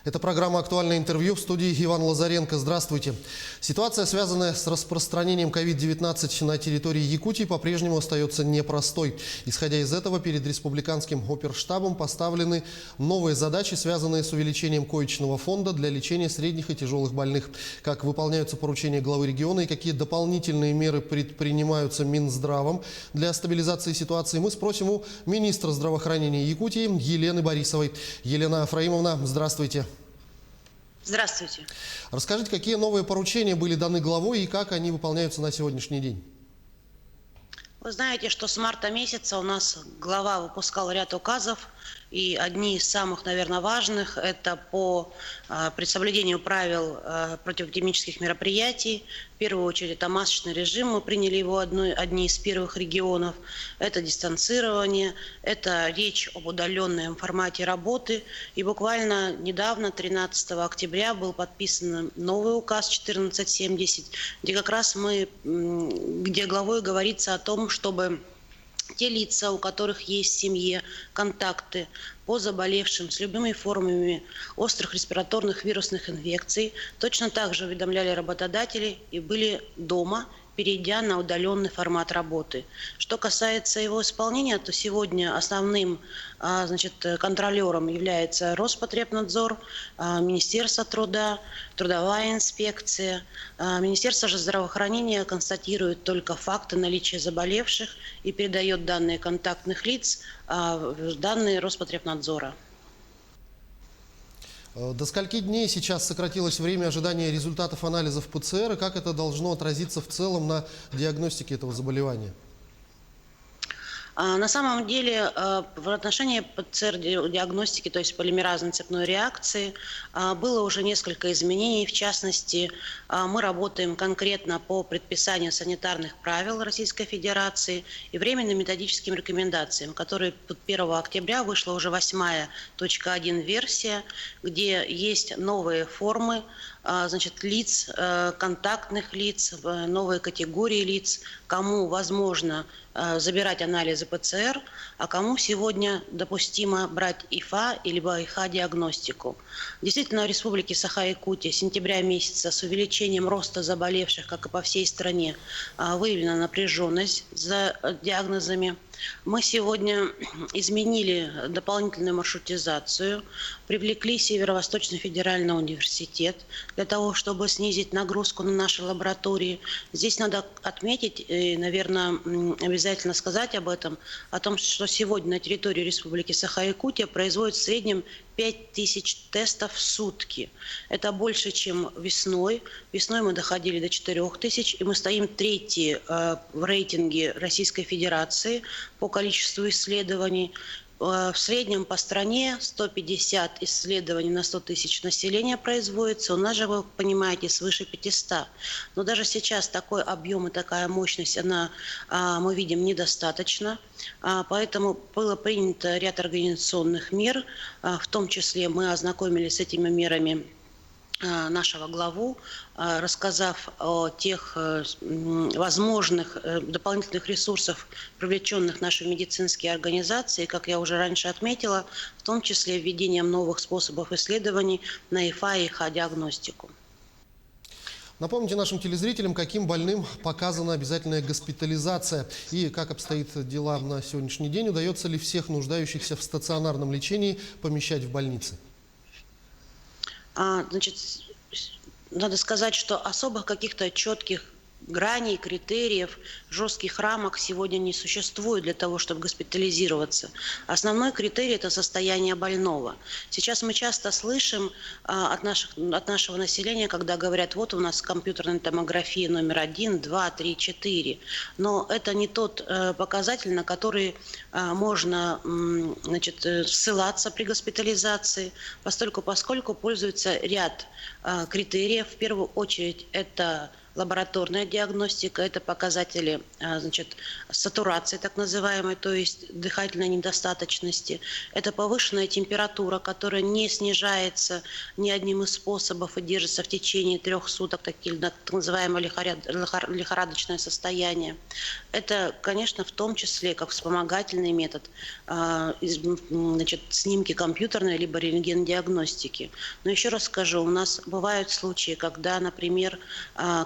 Это программа «Актуальное интервью», в студии Иван Лазаренко. Здравствуйте. Ситуация, связанная с распространением COVID-19 на территории Якутии, по-прежнему остается непростой. Исходя из этого, перед Республиканским оперштабом поставлены новые задачи, связанные с увеличением коечного фонда для лечения средних и тяжелых больных. Как выполняются поручения главы региона и какие дополнительные меры предпринимаются Минздравом для стабилизации ситуации, мы спросим у министра здравоохранения Якутии Елены Борисовой. Елена Афраимовна, здравствуйте. Здравствуйте. Расскажите, какие новые поручения были даны главой и как они выполняются на сегодняшний день? Вы знаете, что с марта месяца у нас глава выпускал ряд указов, и одни из самых, наверное, важных – это при соблюдению правил противоэпидемических мероприятий. В первую очередь это масочный режим, мы приняли его одни из первых регионов. Это дистанцирование, это речь об удаленном формате работы. И буквально недавно, 13 октября, был подписан новый указ 1470, где главой говорится о том, чтобы те лица, у которых есть в семье контакты по заболевшим с любыми формами острых респираторных вирусных инфекций, точно так же уведомляли работодателей и были дома, перейдя на удаленный формат работы. Что касается его исполнения, то сегодня основным контролером является Роспотребнадзор, Министерство труда, Трудовая инспекция. Министерство же здравоохранения констатирует только факты наличия заболевших и передает данные контактных лиц в данные Роспотребнадзора. До скольки дней сейчас сократилось время ожидания результатов анализов ПЦР и как это должно отразиться в целом на диагностике этого заболевания? На самом деле в отношении ПЦР-диагностики, то есть полимеразной цепной реакции, было уже несколько изменений. В частности, мы работаем конкретно по предписанию санитарных правил Российской Федерации и временным методическим рекомендациям, которые 1 октября вышла уже 8.1 версия, где есть новые формы лиц, контактных лиц, новые категории лиц, кому возможно забирать анализы ПЦР, а кому сегодня допустимо брать ИФА либо ИХА-диагностику. Действительно, в Республике Саха-Якутия с сентября месяца с увеличением роста заболевших, как и по всей стране, выявлена напряженность за диагнозами. Мы сегодня изменили дополнительную маршрутизацию, привлекли Северо-Восточный федеральный университет для того, чтобы снизить нагрузку на наши лаборатории. Здесь надо отметить и, наверное, обязательно сказать об этом, о том, что сегодня на территории Республики Саха-Якутия производится в среднем 5000 тестов в сутки. Это больше, чем весной. Весной мы доходили до 4000, и мы стоим третьи в рейтинге Российской Федерации по количеству исследований. В среднем по стране 150 исследований на 100 тысяч населения производится. У нас же, вы понимаете, свыше 500. Но даже сейчас такой объем и такая мощность, мы видим, недостаточно. Поэтому было принято ряд организационных мер. В том числе мы ознакомились с этими мерами нашего главу, рассказав о тех возможных дополнительных ресурсах, привлеченных наши медицинские организации, как я уже раньше отметила, в том числе введением новых способов исследований на ИФА и ИХА-диагностику. Напомните нашим телезрителям, каким больным показана обязательная госпитализация и как обстоят дела на сегодняшний день, удается ли всех нуждающихся в стационарном лечении помещать в больницы? Надо сказать, что особых каких-то четких граней, критериев, жестких рамок сегодня не существует для того, чтобы госпитализироваться. Основной критерий – это состояние больного. Сейчас мы часто слышим от нашего населения, когда говорят, вот у нас компьютерная томография номер 1, 2, 3, 4. Но это не тот показатель, на который можно ссылаться при госпитализации, поскольку пользуется ряд критериев. В первую очередь это лабораторная диагностика, это показатели значит, сатурации так называемой, то есть дыхательной недостаточности. Это повышенная температура, которая не снижается ни одним из способов и держится в течение 3 суток, так называемое лихорадочное состояние. Это, конечно, в том числе как вспомогательный метод значит, снимки компьютерной либо рентгендиагностики. Но еще раз скажу, у нас бывают случаи, когда, например,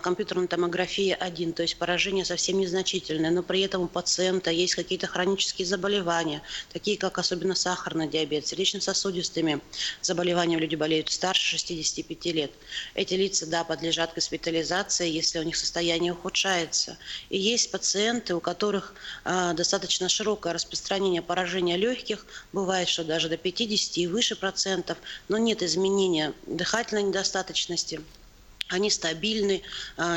компьютерная томография 1, то есть поражение совсем незначительное, но при этом у пациента есть какие-то хронические заболевания, такие как особенно сахарный диабет, сердечно-сосудистыми заболеваниями люди болеют старше 65 лет. Эти лица, да, подлежат госпитализации, если у них состояние ухудшается. И есть пациенты, у которых достаточно широкое распространение поражения легких, бывает, что даже до 50 и выше процентов, но нет изменения дыхательной недостаточности. Они стабильны,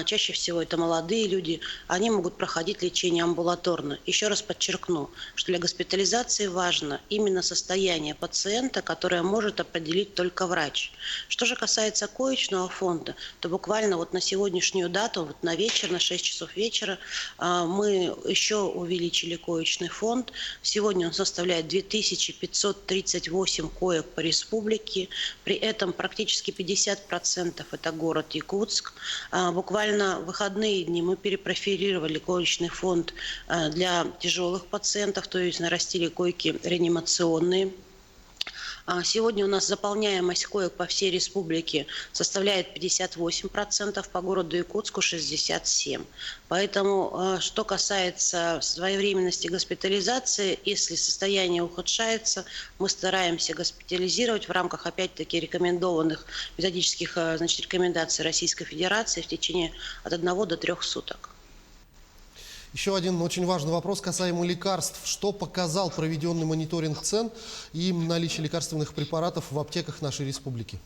чаще всего это молодые люди, они могут проходить лечение амбулаторно. Еще раз подчеркну, что для госпитализации важно именно состояние пациента, которое может определить только врач. Что же касается коечного фонда, то буквально вот на сегодняшнюю дату, вот на вечер, на 6 часов вечера, мы еще увеличили коечный фонд. Сегодня он составляет 2538 коек по республике, при этом практически 50% это город Якутск. Буквально в выходные дни мы перепрофилировали коечный фонд для тяжелых пациентов, то есть нарастили койки реанимационные. Сегодня у нас заполняемость коек по всей республике составляет 58%, по городу Якутску 67%. Поэтому, что касается своевременности госпитализации, если состояние ухудшается, мы стараемся госпитализировать в рамках, опять-таки, рекомендованных методических значит, рекомендаций Российской Федерации в течение от 1 до 3 суток. Еще один очень важный вопрос касаемо лекарств. Что показал проведенный мониторинг цен и наличие лекарственных препаратов в аптеках нашей республики?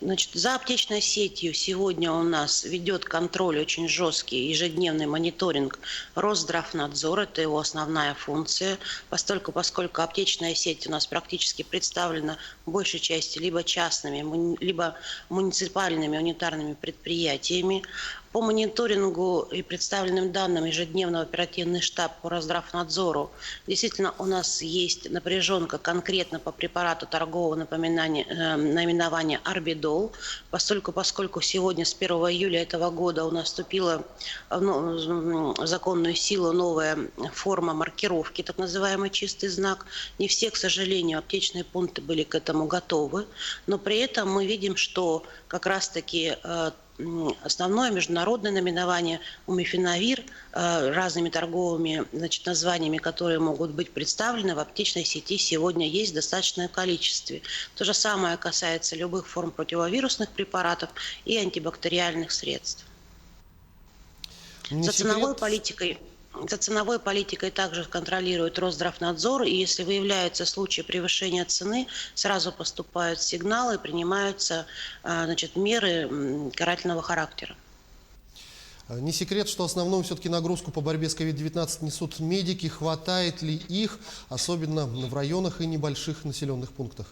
Значит, за аптечной сетью сегодня у нас ведет контроль очень жесткий, ежедневный мониторинг Росздравнадзор, это его основная функция, поскольку аптечная сеть у нас практически представлена в большей части либо частными, либо муниципальными унитарными предприятиями. По мониторингу и представленным данным ежедневного оперативный штаб по Росздравнадзору действительно у нас есть напряженка конкретно по препарату торгового наименования Арбидол, поскольку сегодня с 1 июля этого года у нас вступила в законную силу новая форма маркировки, так называемый чистый знак. Не все, к сожалению, аптечные пункты были к этому готовы, но при этом мы видим, что как раз-таки основное международное наименование умифенавир разными торговыми названиями, которые могут быть представлены в аптечной сети, сегодня есть в достаточном количестве. То же самое касается любых форм противовирусных препаратов и антибактериальных средств. За ценовой политикой также контролирует Росздравнадзор, и если выявляются случаи превышения цены, сразу поступают сигналы, принимаются значит, меры карательного характера. Не секрет, что основную все-таки нагрузку по борьбе с COVID-19 несут медики. Хватает ли их, особенно в районах и небольших населенных пунктах?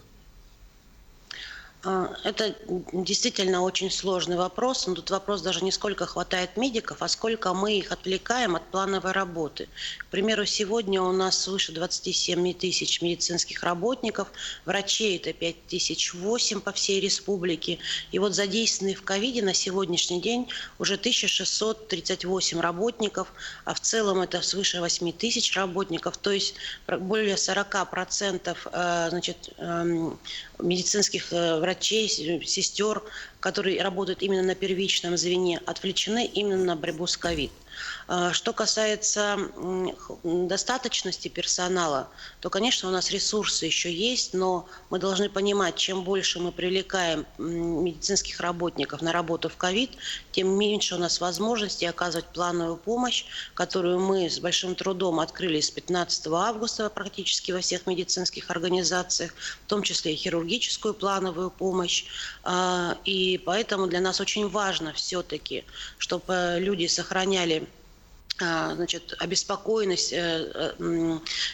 Это действительно очень сложный вопрос. Но тут вопрос даже не сколько хватает медиков, а сколько мы их отвлекаем от плановой работы. К примеру, сегодня у нас свыше 27 тысяч медицинских работников, врачей это 5008 по всей республике. И вот задействованные в ковиде на сегодняшний день уже 1638 работников, а в целом это свыше 8 тысяч работников, то есть более 40% значит, медицинских врачей, сестер, которые работают именно на первичном звене, отвлечены именно на борьбу с ковид. Что касается достаточности персонала, то, конечно, у нас ресурсы еще есть, но мы должны понимать, чем больше мы привлекаем медицинских работников на работу в ковид, тем меньше у нас возможностей оказывать плановую помощь, которую мы с большим трудом открыли с 15 августа практически во всех медицинских организациях, в том числе и хирургическую плановую помощь. И поэтому для нас очень важно все-таки, чтобы люди сохраняли значит, обеспокоенность,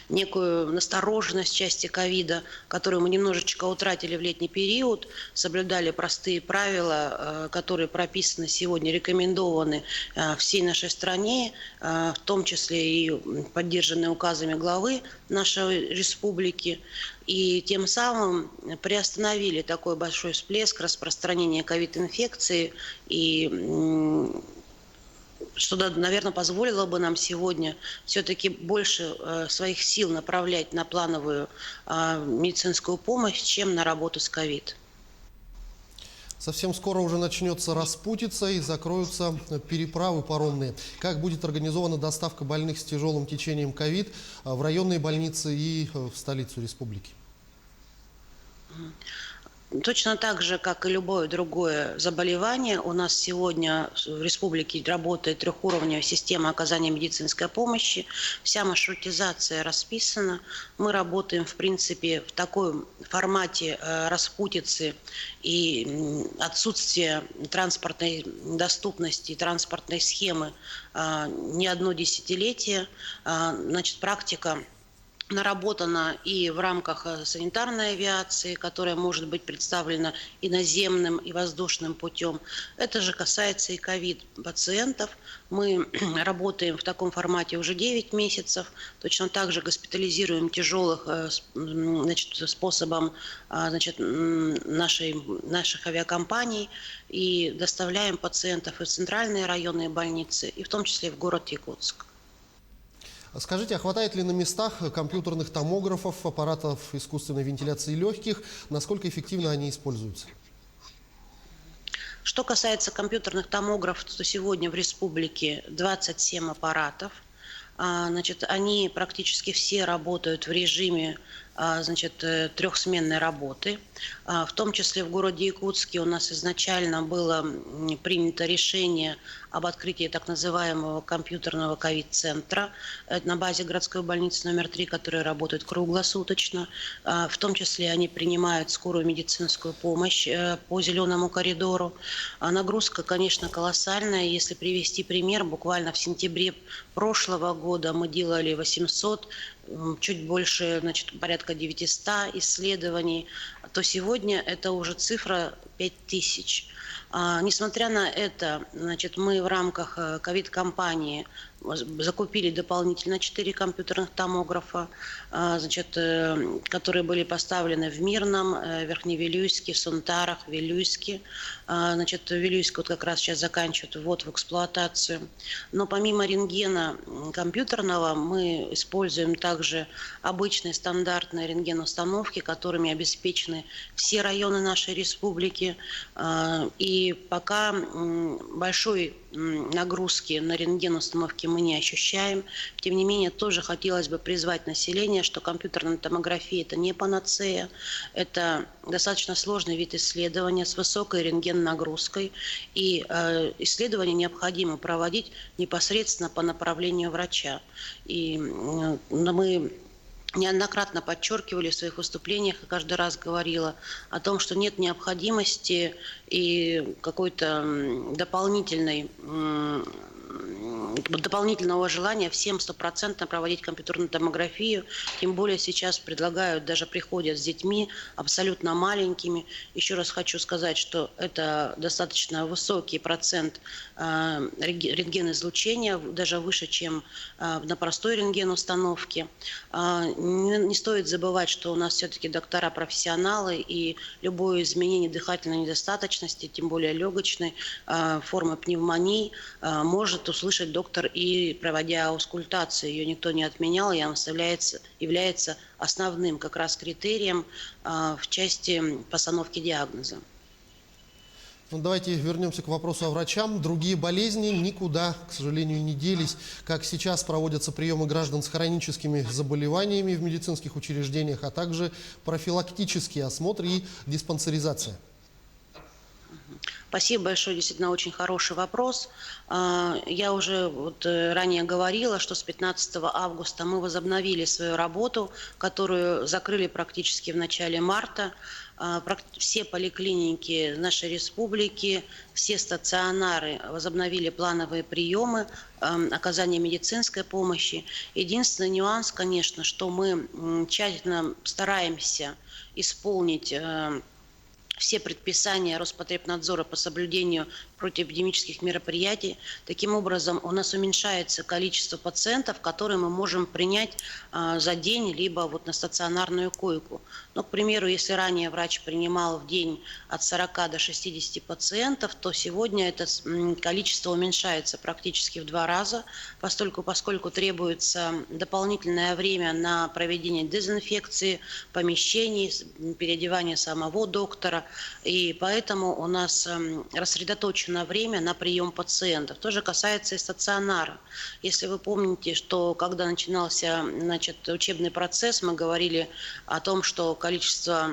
некую настороженность в части ковида, которую мы немножечко утратили в летний период, соблюдали простые правила, которые прописаны сегодня, рекомендованы всей нашей стране, в том числе и поддержаны указами главы нашей республики. И тем самым приостановили такой большой всплеск распространения ковид-инфекции и что, наверное, позволило бы нам сегодня все-таки больше своих сил направлять на плановую медицинскую помощь, чем на работу с ковид. Совсем скоро уже начнется распутица и закроются переправы паромные. Как будет организована доставка больных с тяжелым течением ковид в районные больницы и в столицу республики? Точно так же, как и любое другое заболевание, у нас сегодня в республике работает трехуровневая система оказания медицинской помощи. Вся маршрутизация расписана. Мы работаем, в принципе, в таком формате распутицы и отсутствия транспортной доступности, транспортной схемы не одно десятилетие. Значит, практика наработана и в рамках санитарной авиации, которая может быть представлена и наземным, и воздушным путем. Это же касается и ковид-пациентов. Мы работаем в таком формате уже 9 месяцев. Точно так же госпитализируем тяжелых способом наших авиакомпаний и доставляем пациентов и в центральные районные больницы, и в том числе и в город Якутск. Скажите, а хватает ли на местах компьютерных томографов, аппаратов искусственной вентиляции легких? Насколько эффективно они используются? Что касается компьютерных томографов, то сегодня в республике 27 аппаратов. Значит, они практически все работают в режиме трехсменной работы. В том числе в городе Якутске у нас изначально было принято решение об открытии так называемого компьютерного ковид-центра на базе городской больницы номер 3, которая работает круглосуточно. В том числе они принимают скорую медицинскую помощь по зеленому коридору. Нагрузка, конечно, колоссальная. Если привести пример, буквально в сентябре прошлого года мы делали 800, чуть больше, порядка 900 исследований, то сегодня это уже цифра 5000. Несмотря на это, мы в рамках ковид-кампании закупили дополнительно 4 компьютерных томографа, которые были поставлены в Мирном, Верхневилюйске, Сунтарах, Вилюйске. Вилюйск как раз сейчас заканчивает ввод в эксплуатацию. Но помимо рентгена компьютерного мы используем также обычные стандартные рентгеноустановки, которыми обеспечены все районы нашей республики. И пока большой нагрузки на рентгеноустановки мы не ощущаем. Тем не менее, тоже хотелось бы призвать население, что компьютерная томография – это не панацея, это достаточно сложный вид исследования с высокой рентген-нагрузкой, и исследования необходимо проводить непосредственно по направлению врача. И мы неоднократно подчеркивали в своих выступлениях и каждый раз говорила о том, что нет необходимости и какой-то дополнительного желания всем стопроцентно проводить компьютерную томографию. Тем более сейчас предлагают, даже приходят с детьми абсолютно маленькими. Еще раз хочу сказать, что это достаточно высокий процент рентгеноизлучения, даже выше, чем на простой рентгеноустановке. Не стоит забывать, что у нас все-таки доктора профессионалы, и любое изменение дыхательной недостаточности, тем более легочной формы пневмонии, может услышать доктор и проводя аускультацию. Ее никто не отменял, и она является основным как раз критерием в части постановки диагноза. Давайте вернемся к вопросу о врачам. Другие болезни никуда, к сожалению, не делись. Как сейчас проводятся приемы граждан с хроническими заболеваниями в медицинских учреждениях, а также профилактические осмотры и диспансеризация. Спасибо большое, действительно очень хороший вопрос. Я уже ранее говорила, что с 15 августа мы возобновили свою работу, которую закрыли практически в начале марта. все поликлиники нашей республики, все стационары возобновили плановые приемы оказания медицинской помощи. Единственный нюанс, конечно, что мы тщательно стараемся исполнить все предписания Роспотребнадзора по соблюдению противоэпидемических мероприятий. Таким образом, у нас уменьшается количество пациентов, которые мы можем принять за день, либо вот на стационарную койку. Ну, к примеру, если ранее врач принимал в день от 40 до 60 пациентов, то сегодня это количество уменьшается практически в 2 раза, поскольку требуется дополнительное время на проведение дезинфекции помещений, переодевание самого доктора, и поэтому у нас рассредоточено время на прием пациентов. То же касается и стационара. Если вы помните, что когда начинался учебный процесс, мы говорили о том, что количество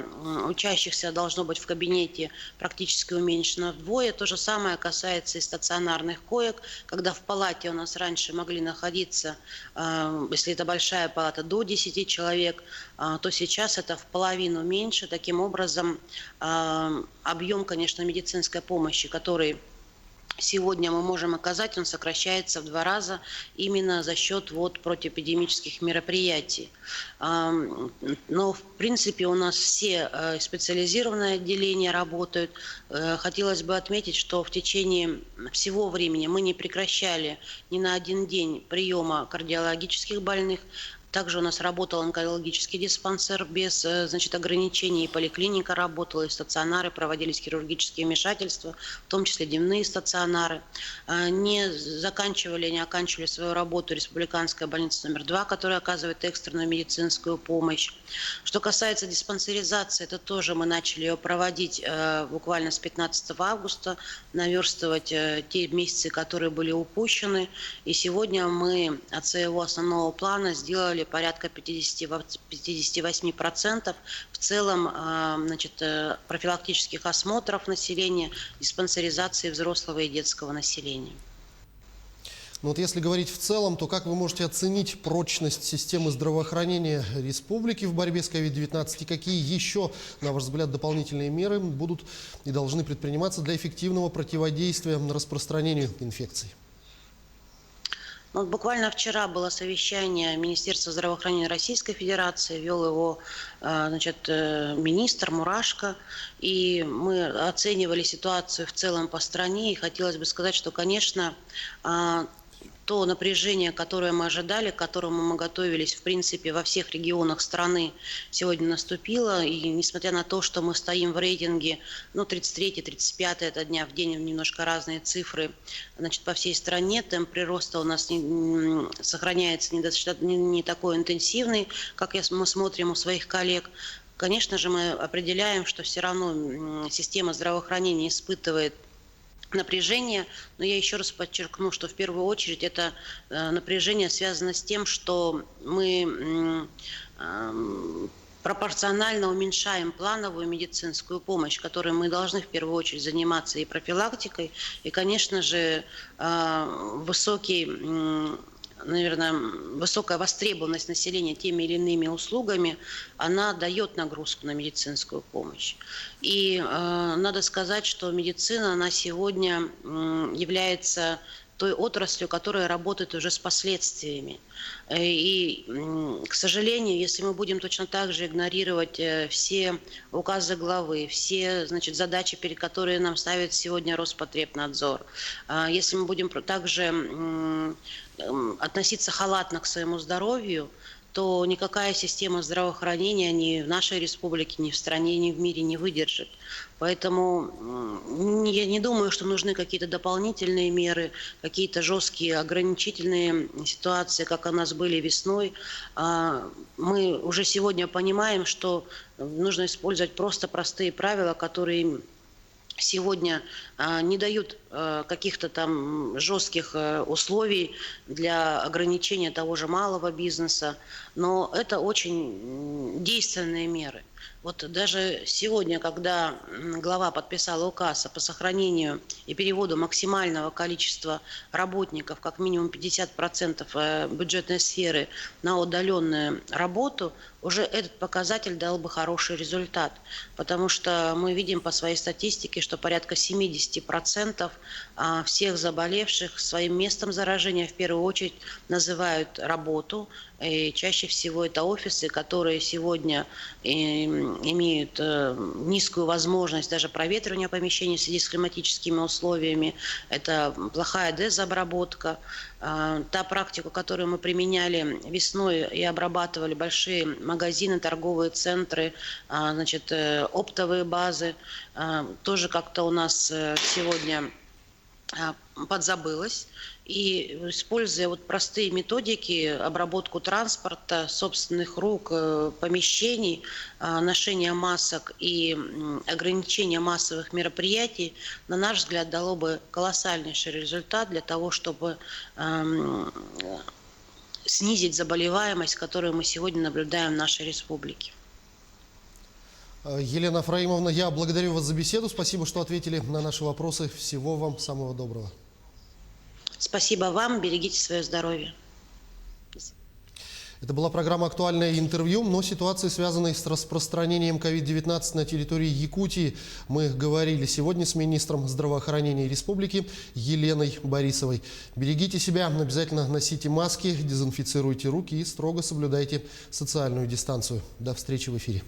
учащихся должно быть в кабинете практически уменьшено вдвое. То же самое касается и стационарных коек, когда в палате у нас раньше могли находиться, если это большая палата, до 10 человек, то сейчас это в половину меньше. Таким образом, объем, конечно, медицинской помощи, который сегодня мы можем оказать, он сокращается в 2 раза именно за счет противоэпидемических мероприятий. Но, в принципе, у нас все специализированные отделения работают. Хотелось бы отметить, что в течение всего времени мы не прекращали ни на один день приема кардиологических больных. Также у нас работал онкологический диспансер без ограничений, и поликлиника работала, и стационары, проводились хирургические вмешательства, в том числе дневные стационары. Не оканчивали свою работу республиканская больница номер 2, которая оказывает экстренную медицинскую помощь. Что касается диспансеризации, это тоже мы начали ее проводить буквально с 15 августа, наверстывать те месяцы, которые были упущены. И сегодня мы от своего основного плана сделали порядка 58% в целом профилактических осмотров населения, диспансеризации взрослого и детского населения. Но вот если говорить в целом, то как вы можете оценить прочность системы здравоохранения республики в борьбе с COVID-19 и какие еще, на ваш взгляд, дополнительные меры будут и должны предприниматься для эффективного противодействия распространению инфекций? Буквально вчера было совещание Министерства здравоохранения Российской Федерации, вел его министр Мурашко, и мы оценивали ситуацию в целом по стране, и хотелось бы сказать, что, конечно, то напряжение, которое мы ожидали, к которому мы готовились, в принципе, во всех регионах страны, сегодня наступило. И несмотря на то, что мы стоим в рейтинге, 33-35 это дня в день, немножко разные цифры, по всей стране, темп прироста у нас сохраняется не такой интенсивный, как мы смотрим у своих коллег. Конечно же, мы определяем, что все равно система здравоохранения испытывает напряжение, но я еще раз подчеркну, что в первую очередь это напряжение связано с тем, что мы пропорционально уменьшаем плановую медицинскую помощь, которой мы должны в первую очередь заниматься и профилактикой, и, конечно же, высокая востребованность населения теми или иными услугами, она дает нагрузку на медицинскую помощь. И надо сказать, что медицина, она сегодня является той отраслью, которая работает уже с последствиями. И, к сожалению, если мы будем точно так же игнорировать все указы главы, все задачи, перед которыми нам ставит сегодня Роспотребнадзор, если мы будем также относиться халатно к своему здоровью, то никакая система здравоохранения ни в нашей республике, ни в стране, ни в мире не выдержит. Поэтому я не думаю, что нужны какие-то дополнительные меры, какие-то жесткие ограничительные ситуации, как у нас были весной. Мы уже сегодня понимаем, что нужно использовать просто простые правила, которые сегодня не дают каких-то там жестких условий для ограничения того же малого бизнеса, но это очень действенные меры. Вот даже сегодня, когда глава подписала указ по сохранению и переводу максимального количества работников, как минимум 50% бюджетной сферы, на удаленную работу, уже этот показатель дал бы хороший результат. Потому что мы видим по своей статистике, что порядка 70% всех заболевших своим местом заражения в первую очередь называют работу. И чаще всего это офисы, которые сегодня имеют низкую возможность даже проветривания помещений в связи с климатическими условиями. Это плохая дезобработка. Та практика, которую мы применяли весной и обрабатывали большие магазины, торговые центры, значит, оптовые базы, тоже как-то у нас сегодня подзабылось. И используя вот простые методики, обработку транспорта, собственных рук, помещений, ношения масок и ограничения массовых мероприятий, на наш взгляд, дало бы колоссальнейший результат для того, чтобы снизить заболеваемость, которую мы сегодня наблюдаем в нашей республике. Елена Фраимовна, я благодарю вас за беседу. Спасибо, что ответили на наши вопросы. Всего вам самого доброго. Спасибо вам. Берегите свое здоровье. Это была программа «Актуальное интервью», но ситуации, связанные с распространением COVID-19 на территории Якутии, мы говорили сегодня с министром здравоохранения республики Еленой Борисовой. Берегите себя, обязательно носите маски, дезинфицируйте руки и строго соблюдайте социальную дистанцию. До встречи в эфире.